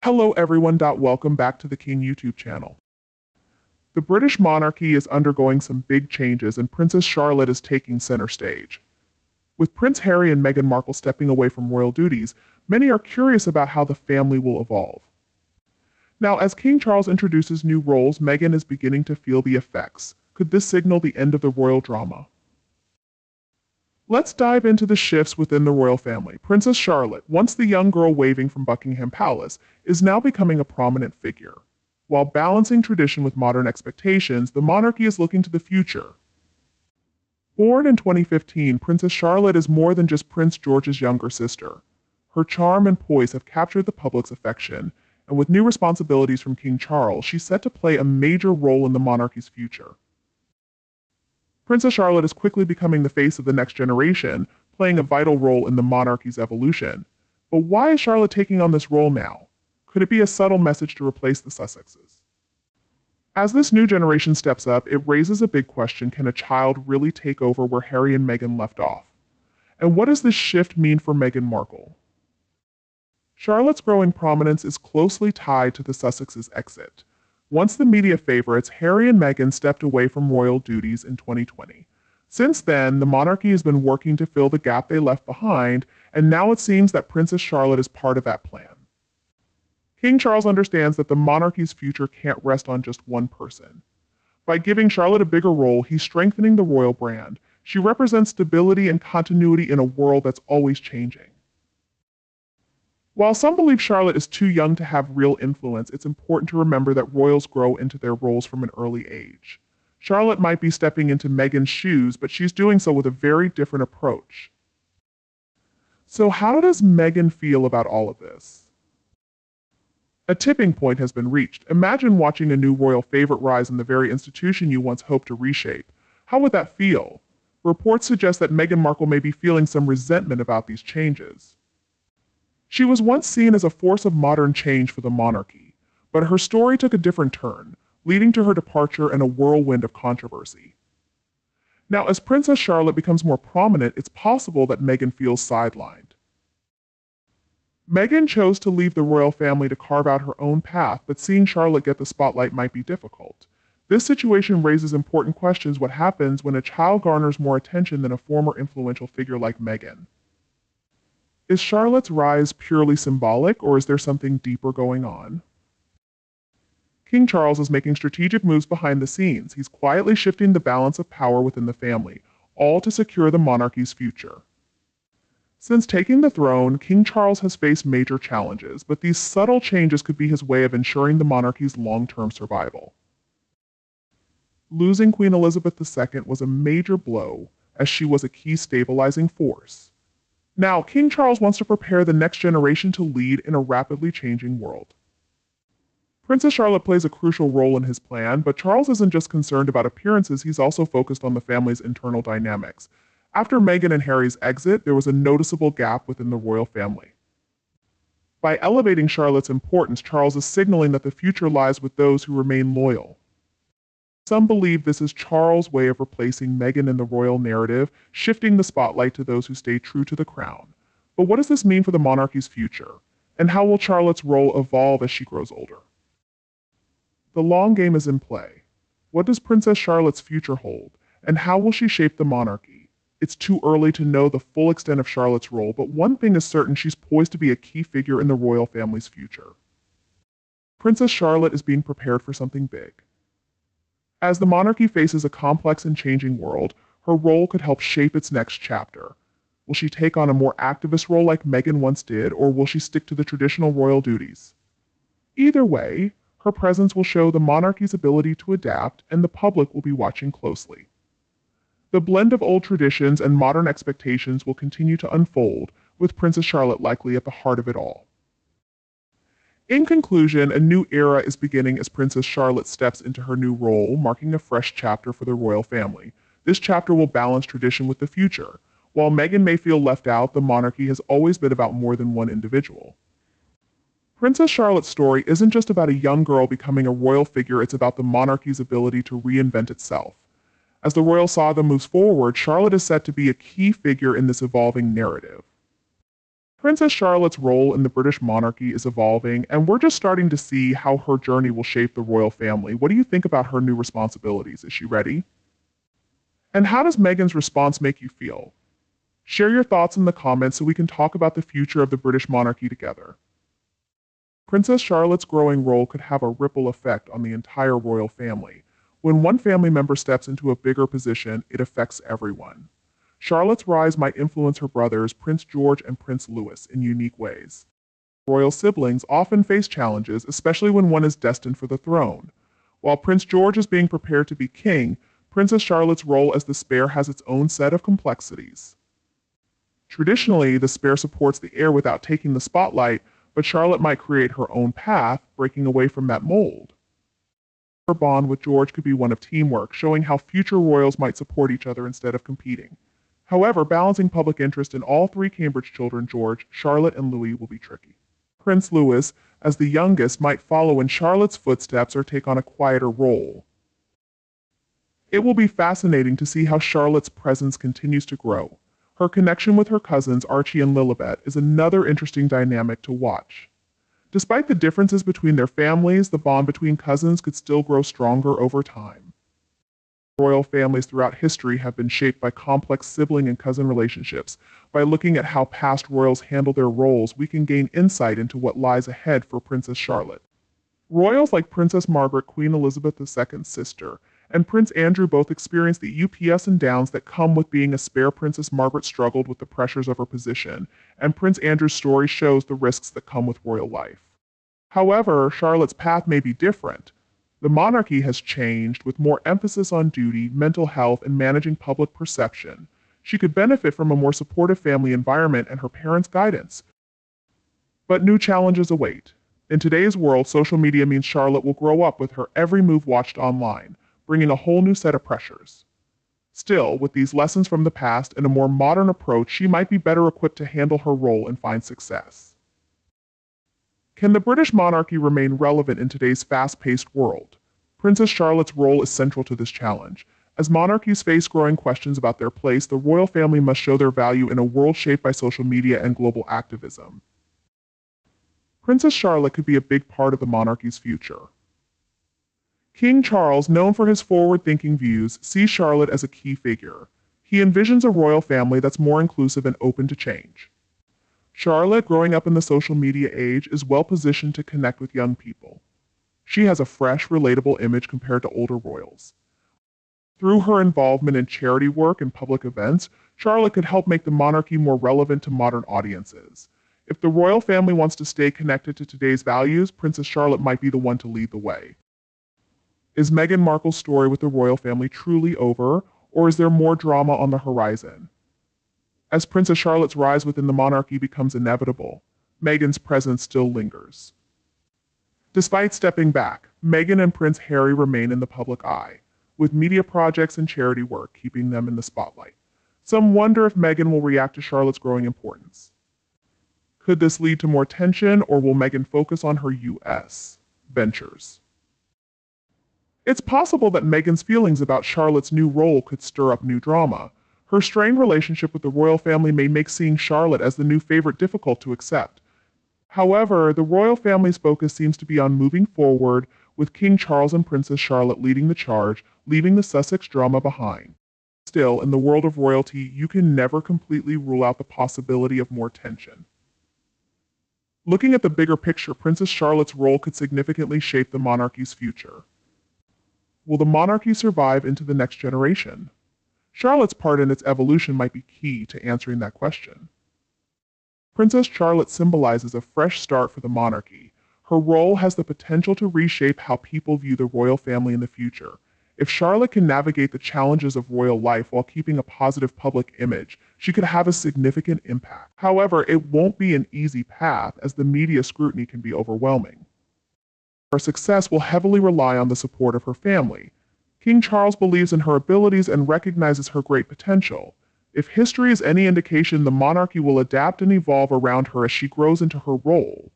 Hello everyone. Welcome back to the King YouTube channel. The British monarchy is undergoing some big changes and Princess Charlotte is taking center stage. With Prince Harry and Meghan Markle stepping away from royal duties, many are curious about how the family will evolve. Now, as King Charles introduces new roles, Meghan is beginning to feel the effects. Could this signal the end of the royal drama? Let's dive into the shifts within the royal family. Princess Charlotte, once the young girl waving from Buckingham Palace, is now becoming a prominent figure. While balancing tradition with modern expectations, the monarchy is looking to the future. Born in 2015, Princess Charlotte is more than just Prince George's younger sister. Her charm and poise have captured the public's affection, and with new responsibilities from King Charles, she's set to play a major role in the monarchy's future. Princess Charlotte is quickly becoming the face of the next generation, playing a vital role in the monarchy's evolution. But why is Charlotte taking on this role now? Could it be a subtle message to replace the Sussexes? As this new generation steps up, it raises a big question: can a child really take over where Harry and Meghan left off? And what does this shift mean for Meghan Markle? Charlotte's growing prominence is closely tied to the Sussexes' exit. Once the media favorites, Harry and Meghan stepped away from royal duties in 2020. Since then, the monarchy has been working to fill the gap they left behind, and now it seems that Princess Charlotte is part of that plan. King Charles understands that the monarchy's future can't rest on just one person. By giving Charlotte a bigger role, he's strengthening the royal brand. She represents stability and continuity in a world that's always changing. While some believe Charlotte is too young to have real influence, it's important to remember that royals grow into their roles from an early age. Charlotte might be stepping into Meghan's shoes, but she's doing so with a very different approach. So how does Meghan feel about all of this? A tipping point has been reached. Imagine watching a new royal favorite rise in the very institution you once hoped to reshape. How would that feel? Reports suggest that Meghan Markle may be feeling some resentment about these changes. She was once seen as a force of modern change for the monarchy, but her story took a different turn, leading to her departure and a whirlwind of controversy. Now, as Princess Charlotte becomes more prominent, it's possible that Meghan feels sidelined. Meghan chose to leave the royal family to carve out her own path, but seeing Charlotte get the spotlight might be difficult. This situation raises important questions: what happens when a child garners more attention than a former influential figure like Meghan? Is Charlotte's rise purely symbolic, or is there something deeper going on? King Charles is making strategic moves behind the scenes. He's quietly shifting the balance of power within the family, all to secure the monarchy's future. Since taking the throne, King Charles has faced major challenges, but these subtle changes could be his way of ensuring the monarchy's long-term survival. Losing Queen Elizabeth II was a major blow, as she was a key stabilizing force. Now, King Charles wants to prepare the next generation to lead in a rapidly changing world. Princess Charlotte plays a crucial role in his plan, but Charles isn't just concerned about appearances, he's also focused on the family's internal dynamics. After Meghan and Harry's exit, there was a noticeable gap within the royal family. By elevating Charlotte's importance, Charles is signaling that the future lies with those who remain loyal. Some believe this is Charles' way of replacing Meghan in the royal narrative, shifting the spotlight to those who stay true to the crown. But what does this mean for the monarchy's future? And how will Charlotte's role evolve as she grows older? The long game is in play. What does Princess Charlotte's future hold? And how will she shape the monarchy? It's too early to know the full extent of Charlotte's role, but one thing is certain: she's poised to be a key figure in the royal family's future. Princess Charlotte is being prepared for something big. As the monarchy faces a complex and changing world, her role could help shape its next chapter. Will she take on a more activist role like Meghan once did, or will she stick to the traditional royal duties? Either way, her presence will show the monarchy's ability to adapt, and the public will be watching closely. The blend of old traditions and modern expectations will continue to unfold, with Princess Charlotte likely at the heart of it all. In conclusion, a new era is beginning as Princess Charlotte steps into her new role, marking a fresh chapter for the royal family. This chapter will balance tradition with the future. While Meghan may feel left out, the monarchy has always been about more than one individual. Princess Charlotte's story isn't just about a young girl becoming a royal figure, it's about the monarchy's ability to reinvent itself. As the royal saga moves forward, Charlotte is set to be a key figure in this evolving narrative. Princess Charlotte's role in the British monarchy is evolving, and we're just starting to see how her journey will shape the royal family. What do you think about her new responsibilities? Is she ready? And how does Meghan's response make you feel? Share your thoughts in the comments so we can talk about the future of the British monarchy together. Princess Charlotte's growing role could have a ripple effect on the entire royal family. When one family member steps into a bigger position, it affects everyone. Charlotte's rise might influence her brothers, Prince George and Prince Louis, in unique ways. Royal siblings often face challenges, especially when one is destined for the throne. While Prince George is being prepared to be king, Princess Charlotte's role as the spare has its own set of complexities. Traditionally, the spare supports the heir without taking the spotlight, but Charlotte might create her own path, breaking away from that mold. Her bond with George could be one of teamwork, showing how future royals might support each other instead of competing. However, balancing public interest in all three Cambridge children, George, Charlotte, and Louis, will be tricky. Prince Louis, as the youngest, might follow in Charlotte's footsteps or take on a quieter role. It will be fascinating to see how Charlotte's presence continues to grow. Her connection with her cousins, Archie and Lilibet, is another interesting dynamic to watch. Despite the differences between their families, the bond between cousins could still grow stronger over time. Royal families throughout history have been shaped by complex sibling and cousin relationships. By looking at how past royals handle their roles, we can gain insight into what lies ahead for Princess Charlotte. Royals like Princess Margaret, Queen Elizabeth II's sister, and Prince Andrew both experienced the ups and downs that come with being a spare. Princess Margaret struggled with the pressures of her position, and Prince Andrew's story shows the risks that come with royal life. However, Charlotte's path may be different. The monarchy has changed, with more emphasis on duty, mental health, and managing public perception. She could benefit from a more supportive family environment and her parents' guidance. But new challenges await. In today's world, social media means Charlotte will grow up with her every move watched online, bringing a whole new set of pressures. Still, with these lessons from the past and a more modern approach, she might be better equipped to handle her role and find success. Can the British monarchy remain relevant in today's fast-paced world? Princess Charlotte's role is central to this challenge. As monarchies face growing questions about their place, the royal family must show their value in a world shaped by social media and global activism. Princess Charlotte could be a big part of the monarchy's future. King Charles, known for his forward-thinking views, sees Charlotte as a key figure. He envisions a royal family that's more inclusive and open to change. Charlotte, growing up in the social media age, is well-positioned to connect with young people. She has a fresh, relatable image compared to older royals. Through her involvement in charity work and public events, Charlotte could help make the monarchy more relevant to modern audiences. If the royal family wants to stay connected to today's values, Princess Charlotte might be the one to lead the way. Is Meghan Markle's story with the royal family truly over, or is there more drama on the horizon? As Princess Charlotte's rise within the monarchy becomes inevitable, Meghan's presence still lingers. Despite stepping back, Meghan and Prince Harry remain in the public eye, with media projects and charity work keeping them in the spotlight. Some wonder if Meghan will react to Charlotte's growing importance. Could this lead to more tension, or will Meghan focus on her U.S. ventures? It's possible that Meghan's feelings about Charlotte's new role could stir up new drama. Her strained relationship with the royal family may make seeing Charlotte as the new favorite difficult to accept. However, the royal family's focus seems to be on moving forward, with King Charles and Princess Charlotte leading the charge, leaving the Sussex drama behind. Still, in the world of royalty, you can never completely rule out the possibility of more tension. Looking at the bigger picture, Princess Charlotte's role could significantly shape the monarchy's future. Will the monarchy survive into the next generation? Charlotte's part in its evolution might be key to answering that question. Princess Charlotte symbolizes a fresh start for the monarchy. Her role has the potential to reshape how people view the royal family in the future. If Charlotte can navigate the challenges of royal life while keeping a positive public image, she could have a significant impact. However, it won't be an easy path, as the media scrutiny can be overwhelming. Her success will heavily rely on the support of her family. King Charles believes in her abilities and recognizes her great potential. If history is any indication, the monarchy will adapt and evolve around her as she grows into her role.